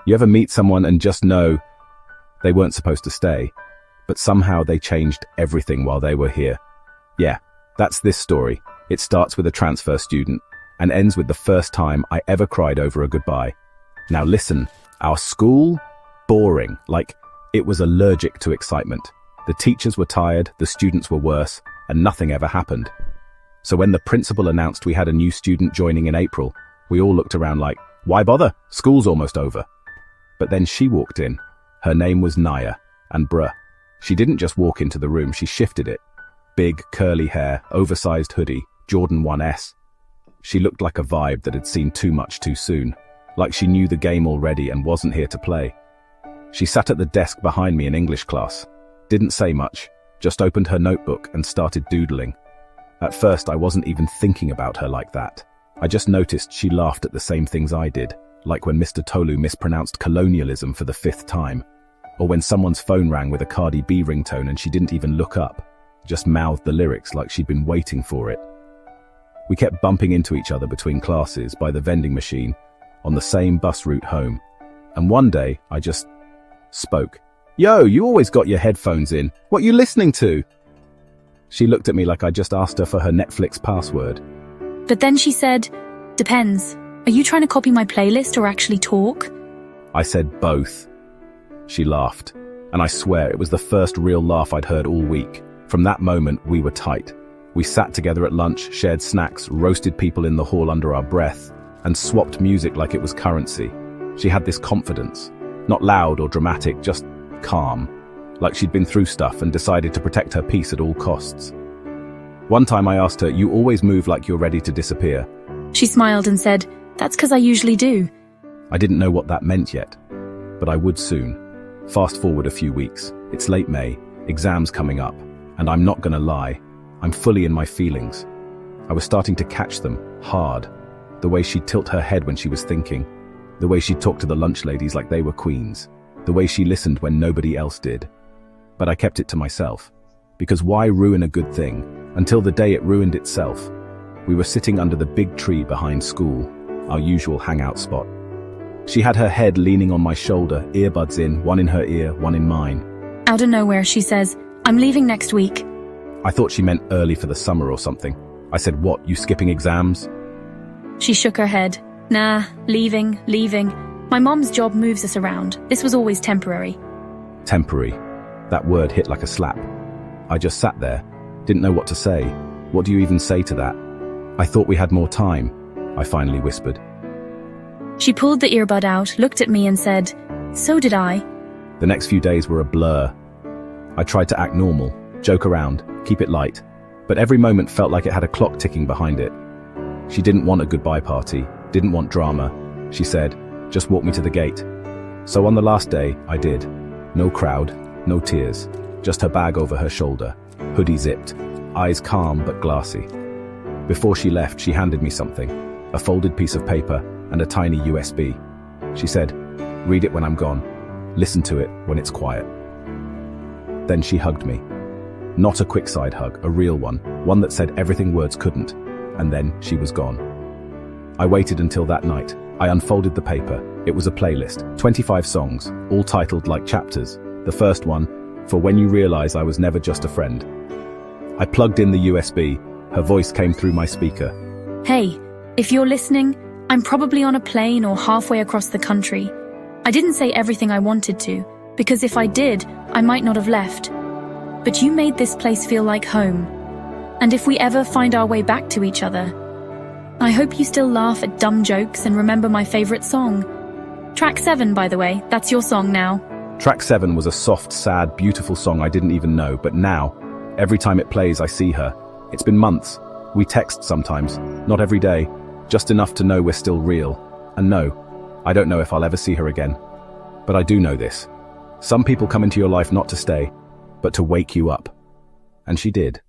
You ever meet someone and just know they weren't supposed to stay, but somehow they changed everything while they were here? Yeah, that's this story. It starts with a transfer student and ends with the first time I ever cried over a goodbye. Now listen, our school? Boring. Like, it was allergic to excitement. The teachers were tired, the students were worse, and nothing ever happened. So when the principal announced we had a new student joining in April, we all looked around like, why bother? School's almost over. But then she walked in. Her name was Naya, and bruh, she didn't just walk into the room, she shifted it. Big, curly hair, oversized hoodie, Jordan 1S. She looked like a vibe that had seen too much too soon, like she knew the game already and wasn't here to play. She sat at the desk behind me in English class, didn't say much, just opened her notebook and started doodling. At first, I wasn't even thinking about her like that. I just noticed she laughed at the same things I did, like when Mr. Tolu mispronounced colonialism for the 5th time, or when someone's phone rang with a Cardi B ringtone and she didn't even look up, just mouthed the lyrics like she'd been waiting for it. We kept bumping into each other between classes, by the vending machine, on the same bus route home. And one day, I just spoke. Yo, you always got your headphones in. What you listening to? She looked at me like I just asked her for her Netflix password. But then she said, depends. Are you trying to copy my playlist or actually talk? I said both. She laughed, and I swear it was the first real laugh I'd heard all week. From that moment, we were tight. We sat together at lunch, shared snacks, roasted people in the hall under our breath, and swapped music like it was currency. She had this confidence. Not loud or dramatic, just calm. Like she'd been through stuff and decided to protect her peace at all costs. One time I asked her, you always move like you're ready to disappear. She smiled and said, that's because I usually do. I didn't know what that meant yet, but I would soon. Fast forward a few weeks. It's late May, exams coming up, and I'm not gonna lie, I'm fully in my feelings. I was starting to catch them, hard. The way she'd tilt her head when she was thinking. The way she'd talk to the lunch ladies like they were queens. The way she listened when nobody else did. But I kept it to myself. Because why ruin a good thing, until the day it ruined itself? We were sitting under the big tree behind school, our usual hangout spot. She had her head leaning on my shoulder, earbuds in, one in her ear, one in mine. Out of nowhere, she says, I'm leaving next week. I thought she meant early for the summer or something. I said, what, you skipping exams? She shook her head. Nah, leaving. My mom's job moves us around. This was always temporary. Temporary. That word hit like a slap. I just sat there, didn't know what to say. What do you even say to that? I thought we had more time, I finally whispered. She pulled the earbud out, looked at me and said, so did I. The next few days were a blur. I tried to act normal, joke around, keep it light, but every moment felt like it had a clock ticking behind it. She didn't want a goodbye party, didn't want drama. She said, just walk me to the gate. So on the last day, I did. No crowd, no tears, just her bag over her shoulder, hoodie zipped, eyes calm but glassy. Before she left, she handed me something, a folded piece of paper and a tiny USB. She said, read it when I'm gone, listen to it when it's quiet. Then she hugged me. Not a quick side hug, a real one that said everything words couldn't, and then she was gone. I waited until that night. I unfolded the paper. It was a playlist, 25 songs, all titled like chapters. The first one, For When You Realize I Was Never Just a Friend. I plugged in the USB. Her voice came through my speaker. Hey, if you're listening, I'm probably on a plane or halfway across the country. I didn't say everything I wanted to, because if I did, I might not have left. But you made this place feel like home. And if we ever find our way back to each other, I hope you still laugh at dumb jokes and remember my favorite song. Track 7, by the way, that's your song now. Track 7 was a soft, sad, beautiful song I didn't even know, but now, every time it plays, I see her. It's been months. We text sometimes, not every day, just enough to know we're still real. And no, I don't know if I'll ever see her again. But I do know this. Some people come into your life not to stay, but to wake you up. And she did.